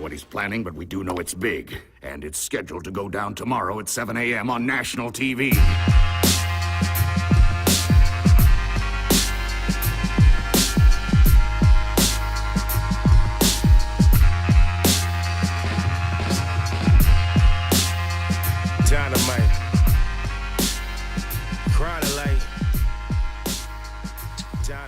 what he's planning, but we do know it's big. And it's scheduled to go down tomorrow at 7 a.m. on national TV. Dynamite. Chronolite.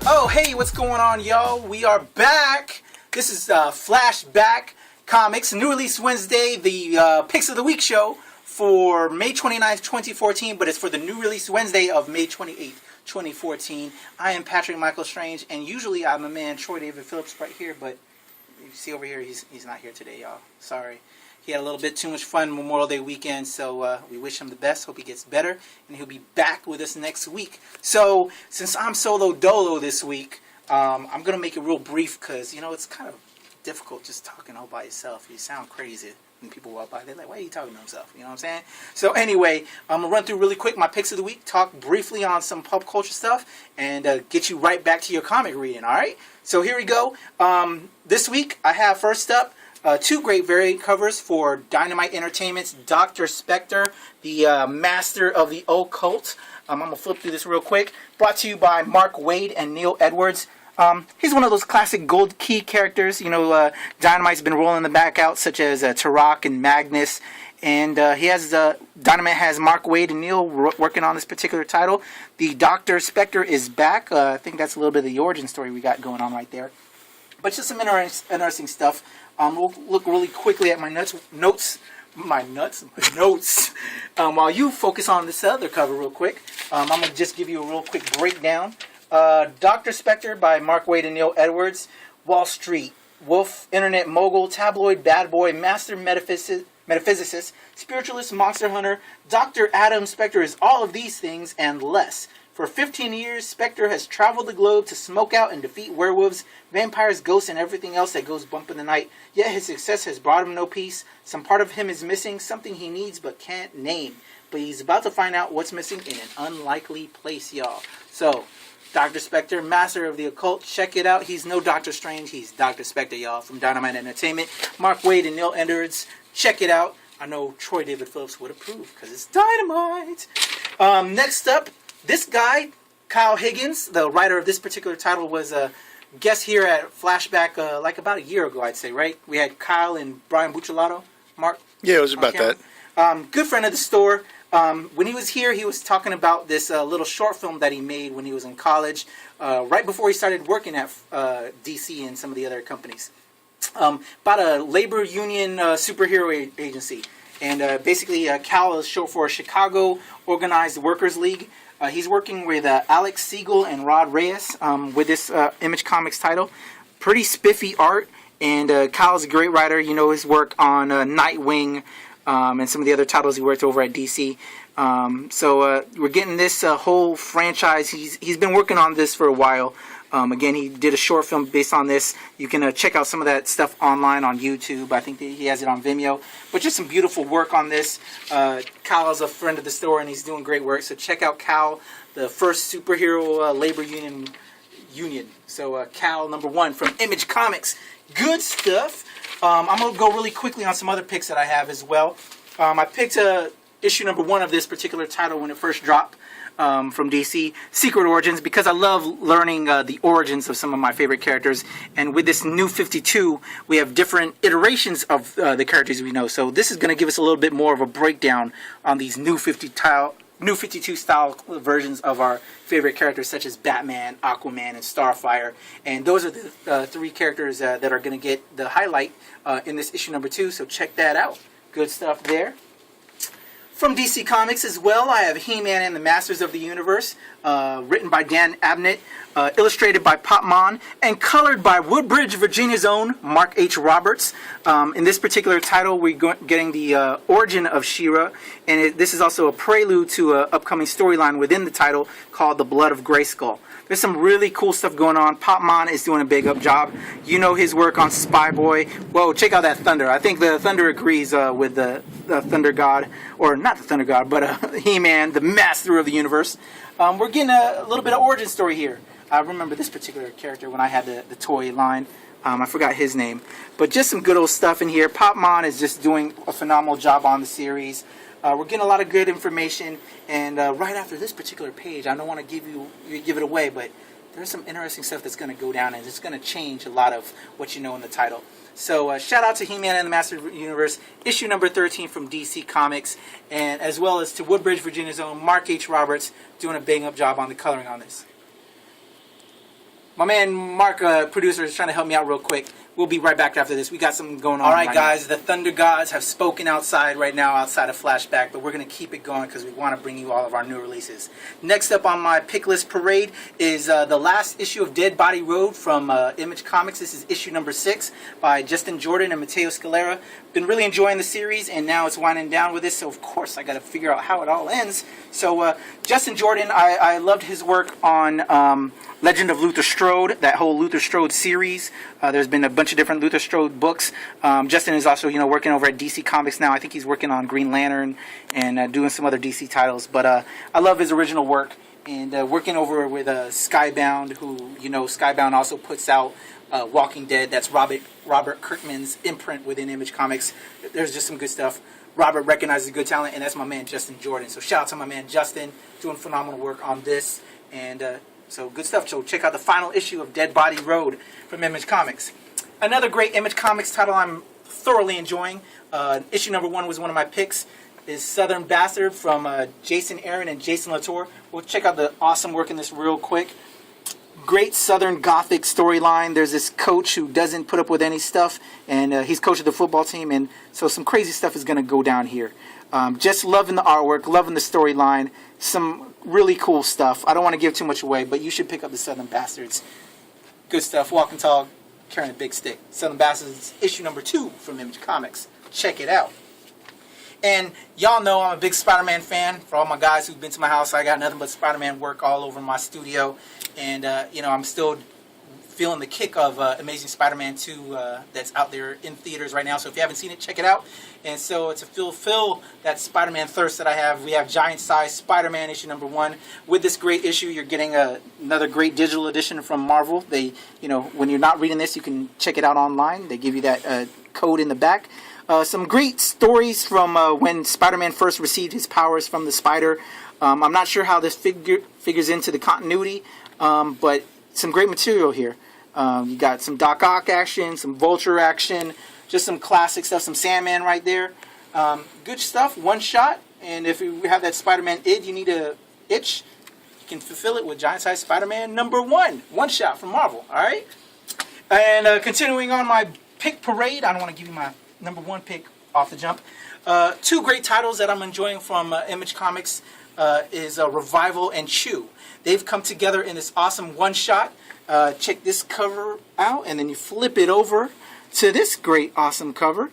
Oh, hey, what's going on, y'all? We are back. This is Flashback Comics, new release Wednesday, the Picks of the Week show for May 29th, 2014, but it's for the new release Wednesday of May 28th, 2014. I am Patrick Michael Strange, and usually I'm a man, Troy David Phillips, right here, but you see over here, he's not here today, y'all. Sorry. He had a little bit too much fun Memorial Day weekend, so we wish him the best. Hope he gets better, and he'll be back with us next week. So, since I'm solo dolo this week, I'm going to make it real brief because, you know, it's kind of difficult just talking all by yourself. You sound crazy when people walk by. They're like, why are you talking to himself? You know what I'm saying? So, anyway, I'm going to run through really quick my picks of the week, talk briefly on some pop culture stuff, and get you right back to your comic reading, all right? So, here we go. This week, I have first up, two great variant covers for Dynamite Entertainment's Dr. Spectre, the master of the occult. I'm going to flip through this real quick. Brought to you by Marc Waid and Neil Edwards. He's one of those classic gold key characters. You know, Dynamite's been rolling the back out, such as Turok and Magnus. And Dynamite has Marc Waid and Neil working on this particular title. The Dr. Spectre is back. I think that's a little bit of the origin story we got going on right there. But just some interesting stuff. We'll look really quickly at my notes. While you focus on this other cover real quick, I'm going to just give you a real quick breakdown. Dr. Spectre by Marc Waid and Neil Edwards. Wall Street, wolf, internet mogul, tabloid bad boy, master metaphysicist, spiritualist, monster hunter. Dr. Adam Spectre is all of these things and less. For 15 years, Spectre has traveled the globe to smoke out and defeat werewolves, vampires, ghosts, and everything else that goes bump in the night. Yet his success has brought him no peace. Some part of him is missing, something he needs but can't name. But he's about to find out what's missing in an unlikely place, y'all. So, Dr. Spectre, master of the occult, check it out. He's no Doctor Strange, he's Dr. Spectre, y'all, from Dynamite Entertainment. Marc Waid and Neil Edwards, check it out. I know Troy David Phillips would approve, because it's Dynamite. Next up, this guy, Kyle Higgins, the writer of this particular title, was a guest here at Flashback like about a year ago, I'd say, right? We had Kyle and Brian Buccellato, Mark? Yeah, it was about that. Good friend of the store. When he was here, he was talking about this little short film that he made when he was in college, right before he started working at DC and some of the other companies. About a labor union superhero agency. And basically, Cal is short for Chicago Organized Workers League. He's working with Alex Siegel and Rod Reyes with this Image Comics title. Pretty spiffy art, and Kyle's a great writer. You know his work on Nightwing and some of the other titles he worked over at DC. So we're getting this whole franchise. He's been working on this for a while. Again, he did a short film based on this. You can check out some of that stuff online on YouTube. I think that he has it on Vimeo. But just some beautiful work on this. Kyle's a friend of the store, and he's doing great work. So check out Cal, the first superhero labor union. So Cal, #1 from Image Comics. Good stuff. I'm going to go really quickly on some other picks that I have as well. I picked issue #1 of this particular title when it first dropped. From DC, Secret Origins, because I love learning the origins of some of my favorite characters. And with this new 52, we have different iterations of the characters we know. So this is going to give us a little bit more of a breakdown on these new 52 style versions of our favorite characters, such as Batman, Aquaman, and Starfire. And those are the three characters that are going to get the highlight in this issue #2. So check that out. Good stuff there. From DC Comics as well, I have He-Man and the Masters of the Universe, written by Dan Abnett, illustrated by Altman, and colored by Woodbridge, Virginia's own Mark H. Roberts. In this particular title, we're getting the origin of She-Ra, and this is also a prelude to an upcoming storyline within the title called The Blood of Grayskull. There's some really cool stuff going on. Altman is doing a big up job. You know his work on Spy Boy. Whoa, check out that Thunder. I think the Thunder agrees with the Thunder God, or not the Thunder God, but He-Man, the Master of the Universe. We're getting a little bit of origin story here. I remember this particular character when I had the toy line. I forgot his name. But just some good old stuff in here. Popmon is just doing a phenomenal job on the series. We're getting a lot of good information. And right after this particular page, I don't want to give it away, but there's some interesting stuff that's going to go down, and it's going to change a lot of what you know in the title. So shout out to He-Man and the Master Universe, issue number 13 from DC Comics, and as well as to Woodbridge, Virginia's own Marc H. Roberts, doing a bang-up job on the coloring on this. My man Mark, producer, is trying to help me out real quick. We'll be right back after this. We got something going on. All right, guys, the Thunder Gods have spoken outside right now, outside of Flashback, but we're going to keep it going because we want to bring you all of our new releases. Next up on my pick list parade is the last issue of Dead Body Road from Image Comics. This is issue number 6 by Justin Jordan and Matteo Scalera. Been really enjoying the series, and now it's winding down with this, so of course I got to figure out how it all ends. So Justin Jordan, I loved his work on Legend of Luther Strode, that whole Luther Strode series. There's been a bunch of different Luther Strode books. Justin is also, working over at DC Comics now. I think he's working on Green Lantern and doing some other DC titles. But I love his original work. And working over with Skybound, who, Skybound also puts out Walking Dead. That's Robert Kirkman's imprint within Image Comics. There's just some good stuff. Robert recognizes good talent, and that's my man Justin Jordan. So shout out to my man Justin, doing phenomenal work on this. And so good stuff. So check out the final issue of Dead Body Road from Image Comics. Another great Image Comics title I'm thoroughly enjoying. Issue number 1 was one of my picks. Is Southern Bastard from Jason Aaron and Jason Latour. We'll check out the awesome work in this real quick. Great Southern Gothic storyline. There's this coach who doesn't put up with any stuff, and he's coach of the football team, and so some crazy stuff is going to go down here. Just loving the artwork, loving the storyline, some really cool stuff. I don't want to give too much away, but you should pick up the Southern Bastards. Good stuff. Walking tall, carrying a big stick. Southern Bastards, issue number 2 from Image Comics. Check it out. And y'all know I'm a big Spider-Man fan. For all my guys who've been to my house, I got nothing but Spider-Man work all over my studio. And, I'm still feeling the kick of Amazing Spider-Man 2 that's out there in theaters right now. So if you haven't seen it, check it out. And so to fulfill that Spider-Man thirst that I have, we have giant-sized Spider-Man issue number 1. With this great issue, you're getting another great digital edition from Marvel. They, when you're not reading this, you can check it out online. They give you that code in the back. Some great stories from when Spider-Man first received his powers from the Spider. I'm not sure how this figures into the continuity, but some great material here. You got some Doc Ock action, some Vulture action, just some classic stuff, some Sandman right there. Good stuff, one shot, and if you have that Spider-Man id, you need a itch, you can fulfill it with giant-sized Spider-Man number 1. One shot from Marvel, all right? And continuing on my pick parade, I don't want to give you my number 1 pick off the jump. 2 great titles that I'm enjoying from Image Comics is Revival and Chew. They've come together in this awesome one-shot. Check this cover out, and then you flip it over to this great, awesome cover.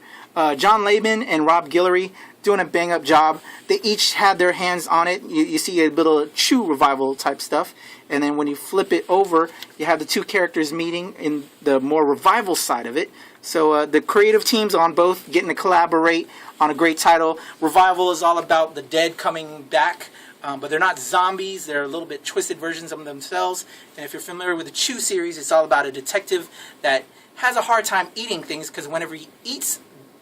John Layman and Rob Guillory doing a bang-up job. They each had their hands on it. You see a little Chew revival type stuff. And then when you flip it over, you have the 2 characters meeting in the more revival side of it. So the creative teams on both getting to collaborate on a great title. Revival is all about the dead coming back, but they're not zombies. They're a little bit twisted versions of themselves. And if you're familiar with the Chew series, it's all about a detective that has a hard time eating things because whenever he eats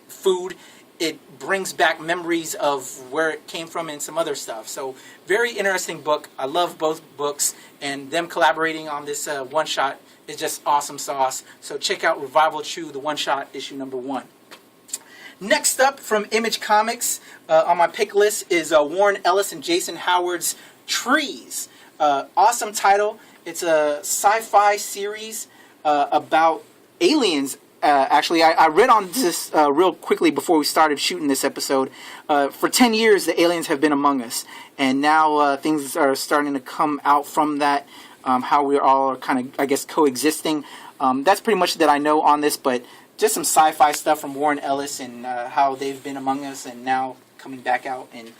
food, it brings back memories of where it came from and some other stuff. So very interesting book. I love both books, and them collaborating on this one-shot is just awesome sauce. So check out Revival Chew, the one-shot, issue number 1. Next up from Image Comics on my pick list is Warren Ellis and Jason Howard's Trees. Awesome title. It's a sci-fi series about aliens. Actually, I read on this real quickly before we started shooting this episode. For 10 years, the aliens have been among us. And now things are starting to come out from that. How we all are kind of, I guess, coexisting. That's pretty much that I know on this, but just some sci-fi stuff from Warren Ellis and how they've been among us and now coming back out. And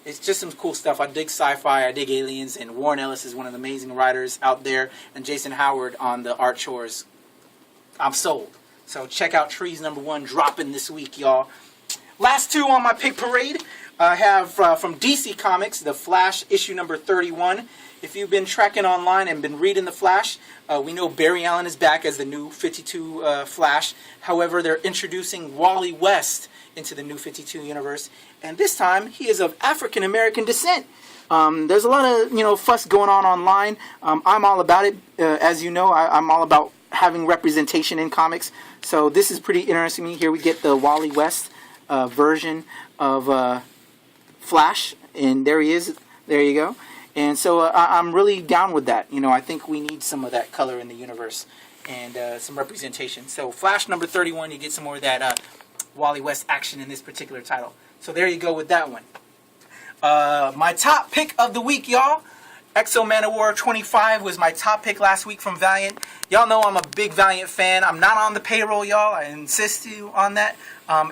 it's just some cool stuff. I dig sci-fi, I dig aliens, and Warren Ellis is one of the amazing writers out there. And Jason Howard on the art chores. I'm sold. So check out Trees number 1 dropping this week, y'all. Last 2 on my pick parade. I have from DC Comics, The Flash issue number 31. if you've been tracking online and been reading the Flash, we know Barry Allen is back as the new 52 Flash. However, they're introducing Wally West into the new 52 universe, and this time he is of African American descent. There's a lot of fuss going on online. I'm all about it. As you know, I'm all about having representation in comics. So this is pretty interesting to me. Here we get the Wally West version of Flash, and there he is. There you go. And so I'm really down with that. I think we need some of that color in the universe and some representation. So Flash number 31, you get some more of that Wally West action in this particular title. So there you go with that one. My top pick of the week, y'all. Exo Man of War 25 was my top pick last week from Valiant. Y'all know I'm a big Valiant fan. I'm not on the payroll, y'all. I insist you on that.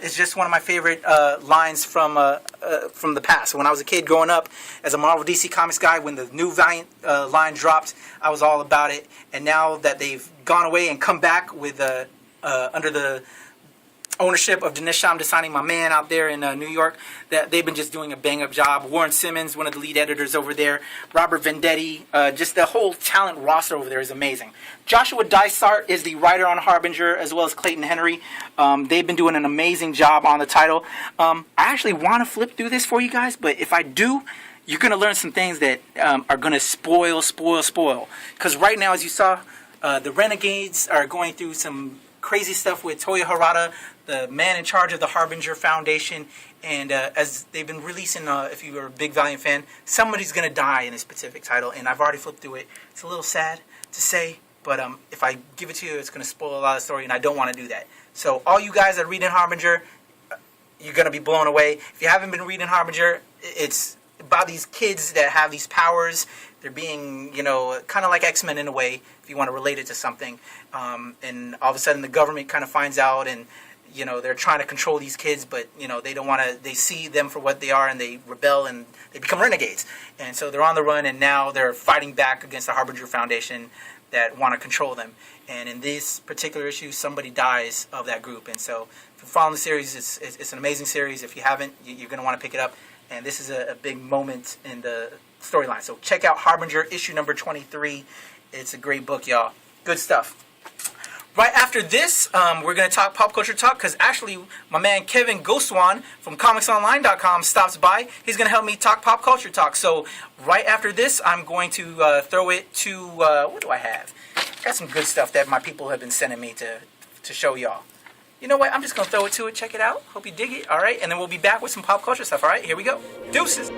It's just one of my favorite lines from the past. When I was a kid growing up as a Marvel DC Comics guy, when the new Valiant line dropped, I was all about it. And now that they've gone away and come back with under the ownership of Dinesh Shamdasani, my man out there in New York, that they've been just doing a bang-up job. Warren Simmons, one of the lead editors over there, Robert Vendetti, just the whole talent roster over there is amazing. Joshua Dysart is the writer on Harbinger, as well as Clayton Henry. They've been doing an amazing job on the title. I actually want to flip through this for you guys, but if I do, you're going to learn some things that are going to spoil. Because right now, as you saw, the Renegades are going through some crazy stuff with Toya Harada, the man in charge of the Harbinger Foundation, and as they've been releasing, if you were a big Valiant fan, somebody's going to die in this specific title, and I've already flipped through it. It's a little sad to say, but if I give it to you, it's going to spoil a lot of the story, and I don't want to do that. So all you guys that are reading Harbinger, you're going to be blown away. If you haven't been reading Harbinger, it's about these kids that have these powers. They're being, kind of like X-Men in a way, if you want to relate it to something. And all of a sudden the government kind of finds out, and they're trying to control these kids, but they don't want to. They see them for what they are, and they rebel, and they become renegades. And so they're on the run, and now they're fighting back against the Harbinger Foundation that want to control them. And in this particular issue, somebody dies of that group. And so if you're following the series, it's an amazing series. If you haven't, you're going to want to pick it up. And this is a big moment in the storyline. So check out Harbinger issue number 23. It's a great book, y'all. Good stuff. Right after this, we're going to talk Pop Culture Talk, because actually my man Kevin Goswan from comicsonline.com stops by. He's going to help me talk Pop Culture Talk. So right after this, I'm going to throw it to, what do I have? Got some good stuff that my people have been sending me to show y'all. You know what? I'm just going to throw it to it. Check it out. Hope you dig it. All right. And then we'll be back with some pop culture stuff. All right. Here we go. Deuces.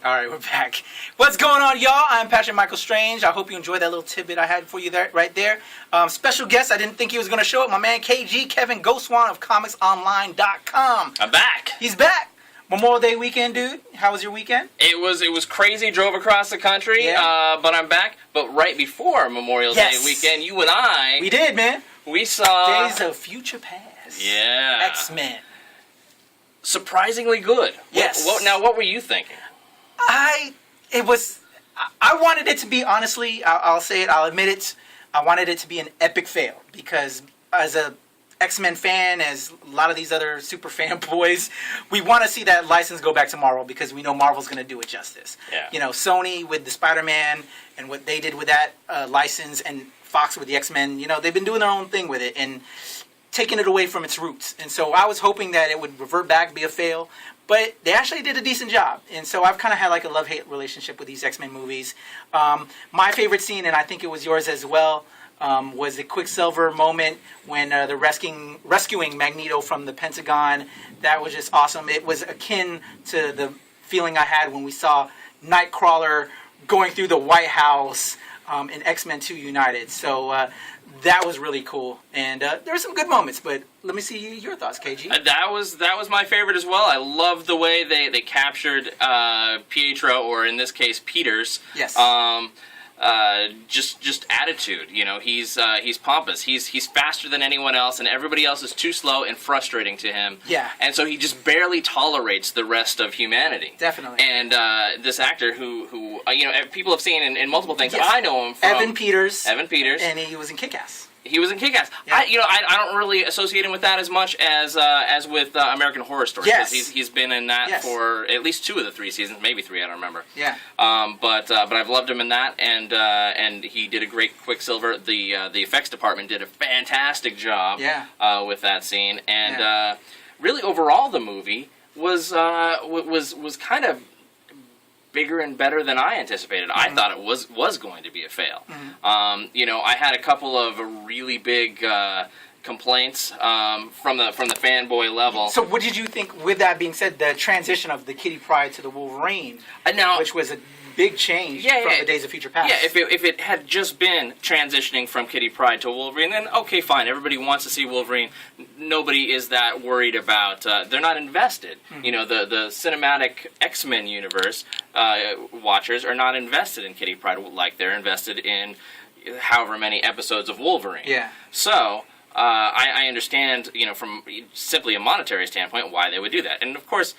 All right, we're back. What's going on, y'all? I'm Patrick Michael Strange. I hope you enjoyed that little tidbit I had for you there, right there. Special guest, I didn't think he was going to show up, my man KG, Kevin Goswan of comicsonline.com. I'm back. He's back. Memorial Day weekend, dude. How was your weekend? It was crazy. Drove across the country, Yeah. but I'm back. But right before Memorial Day weekend, you and I, we did, man. we saw Days of Future Past. Yeah, X-Men. Surprisingly good. Yes. What were you thinking? I wanted it to be, honestly, I'll say it, I'll admit it, I wanted it to be an epic fail, because as a X-Men fan, as a lot of these other super fanboys, we want to see that license go back to Marvel, because we know Marvel's going to do it justice. Yeah. You know, Sony with the Spider-Man and what they did with that license, and Fox with the X-Men, you know, they've been doing their own thing with it and taking it away from its roots. And so I was hoping that it would revert back, be a fail, but they actually did a decent job. And so I've kind of had like a love-hate relationship with these X-Men movies. My favorite scene, and I think it was yours as well, was the Quicksilver moment when they're rescuing Magneto from the Pentagon. That was just awesome. It was akin to the feeling I had when we saw Nightcrawler going through the White House in X-Men 2 United. So that was really cool. And there were some good moments, but let me see your thoughts, KG. That was my favorite as well. I loved the way they captured Pietro, or in this case, Peters. Yes. Just attitude. You know, he's pompous. He's faster than anyone else, and everybody else is too slow and frustrating to him. Yeah. And so he just barely tolerates the rest of humanity. Definitely. And this actor who you know, people have seen in multiple things. Yes. I know him from Evan Peters. Evan Peters. And he was in Kick-Ass. He was in Kick-Ass. Yeah. I don't really associate him with that as much as with American Horror Story. Yes. He's been in that for at least 2 of the 3 seasons, maybe 3. I don't remember. Yeah. But I've loved him in that, and he did a great Quicksilver. The effects department did a fantastic job. Yeah. With that scene, and really overall the movie was kind of bigger and better than I anticipated. I thought it was going to be a fail. You know, I had a couple of really big complaints from the fanboy level. So what did you think, with that being said, the transition of the Kitty Pryde to the Wolverine, which was a big change from the Days of Future Past? Yeah, if it had just been transitioning from Kitty Pryde to Wolverine, then okay, fine. Everybody wants to see Wolverine. Nobody is that worried about. They're not invested. You know, the cinematic X-Men universe watchers are not invested in Kitty Pryde like they're invested in however many episodes of Wolverine. Yeah. So I understand, you know, from simply a monetary standpoint, why they would do that. And of course,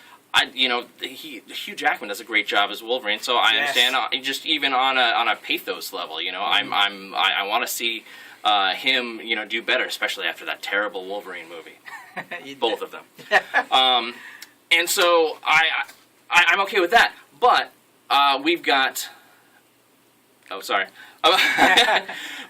Hugh Jackman does a great job as Wolverine, so I understand. Just even on a pathos level, you know, I want to see him, you know, do better, especially after that terrible Wolverine movie, both of them. And so I'm okay with that. But we've got. Oh, sorry.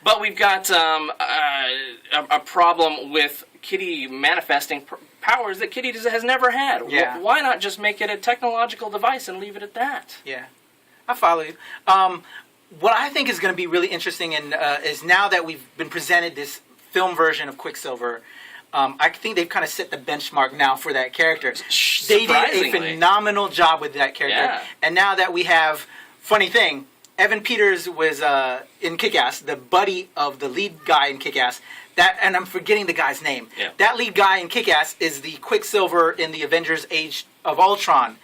But we've got a problem with Kitty manifesting powers that Kitty has never had. Yeah. Why not just make it a technological device and leave it at that? Yeah, I follow you. What I think is going to be really interesting is now that we've been presented this film version of Quicksilver, I think they've kind of set the benchmark now for that character. They did a phenomenal job with that character. Yeah. And now that we have, funny thing, Evan Peters was in Kick-Ass, the buddy of the lead guy in Kick-Ass. And I'm forgetting the guy's name. Yeah. That lead guy in Kick-Ass is the Quicksilver in the Avengers Age of Ultron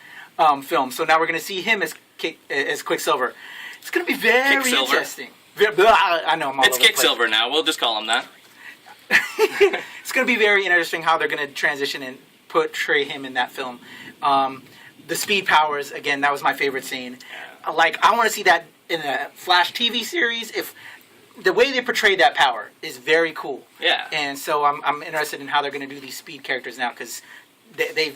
film. So now we're going to see him as Quicksilver. It's going to be very interesting. I know I'm all It's over the place. Kicksilver now. We'll just call him that. It's going to be very interesting how they're going to transition and portray him in that film. The speed powers, again, that was my favorite scene. Like, I want to see that in a Flash TV series. If the way they portrayed that power is very cool. Yeah. And so I'm interested in how they're going to do these speed characters now, because they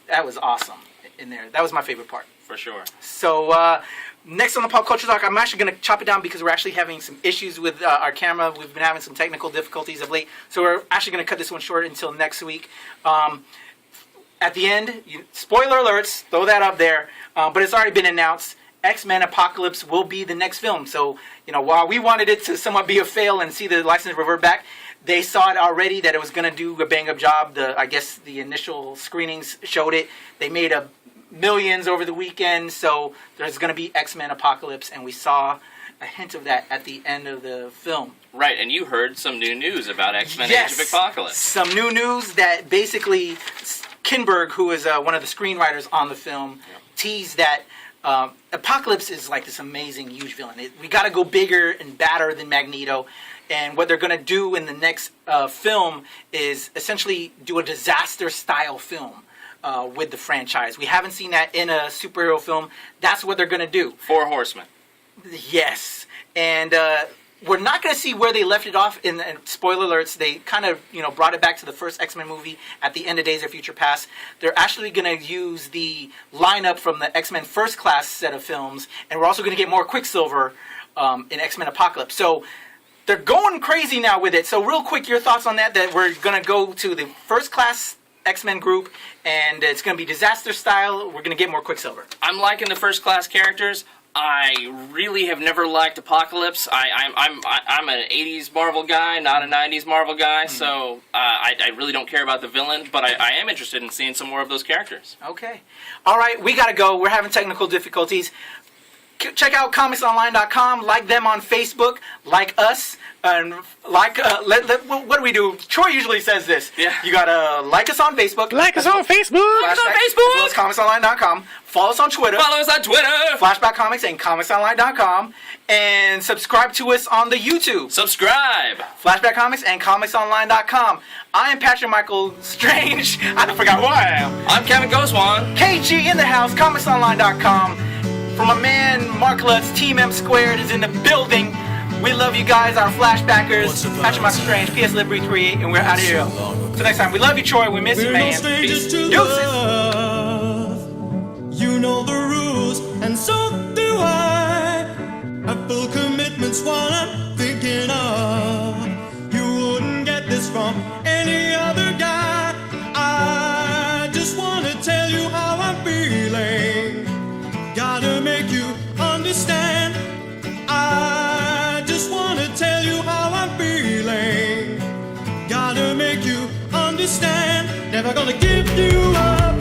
that was awesome in there. That was my favorite part. For sure. So next on the Pop Culture Talk, I'm actually going to chop it down because we're actually having some issues with our camera. We've been having some technical difficulties of late. So we're actually going to cut this one short until next week. At the end, spoiler alerts, throw that up there. But it's already been announced. X-Men Apocalypse will be the next film. So, you know, while we wanted it to somewhat be a fail and see the license revert back, they saw it already that it was going to do a bang-up job. I guess the initial screenings showed it. They made millions over the weekend, so there's going to be X-Men Apocalypse, and we saw a hint of that at the end of the film. Right, and you heard some new news about X-Men Age of Apocalypse. Some new news that basically Kinberg, who is one of the screenwriters on the film, teased that Apocalypse is like this amazing, huge villain. We got to go bigger and badder than Magneto. And what they're going to do in the next film is essentially do a disaster-style film with the franchise. We haven't seen that in a superhero film. That's what they're going to do. 4 Horsemen. Yes. And we're not going to see where they left it off. In spoiler alerts, they kind of brought it back to the first X-Men movie at the end of Days of Future Past. They're actually going to use the lineup from the X-Men First Class set of films, and we're also going to get more Quicksilver in X-Men Apocalypse. So they're going crazy now with it. So real quick, your thoughts on that we're going to go to the First Class X-Men group, and it's going to be disaster style. We're going to get more Quicksilver. I'm liking the First Class characters. I really have never liked Apocalypse. I'm an 80s Marvel guy, not a 90s Marvel guy, so I really don't care about the villain, but I am interested in seeing some more of those characters. Okay. All right, we got to go. We're having technical difficulties. Check out comicsonline.com, like them on Facebook, like us, and what do we do? Troy usually says this. Yeah. You gotta like us on Facebook. Like us on Facebook. Flashback, as well as comicsonline.com. Follow us on Twitter. Follow us on Twitter. Flashback Comics and comicsonline.com. And subscribe to us on the YouTube. Subscribe. Flashback Comics and comicsonline.com. I am Patrick Michael Strange. I forgot who I am. I'm Kevin Goswan. KG in the house, comicsonline.com. From my man, Marc Lutz, Team M Squared is in the building. We love you guys, our flashbackers. Patrick Michael Strange, PS Liberty 38, and we're out of here. Till next time, we love you, Troy. We miss you, man. Peace. Deuces. You know the rules, and so do I. Have full commitments, what I'm thinking of. You wouldn't get this from any other guy. I just want to tell you how I'm feeling. Gotta make you understand. I just wanna tell you how I'm feeling. Gotta make you understand. Never gonna give you up.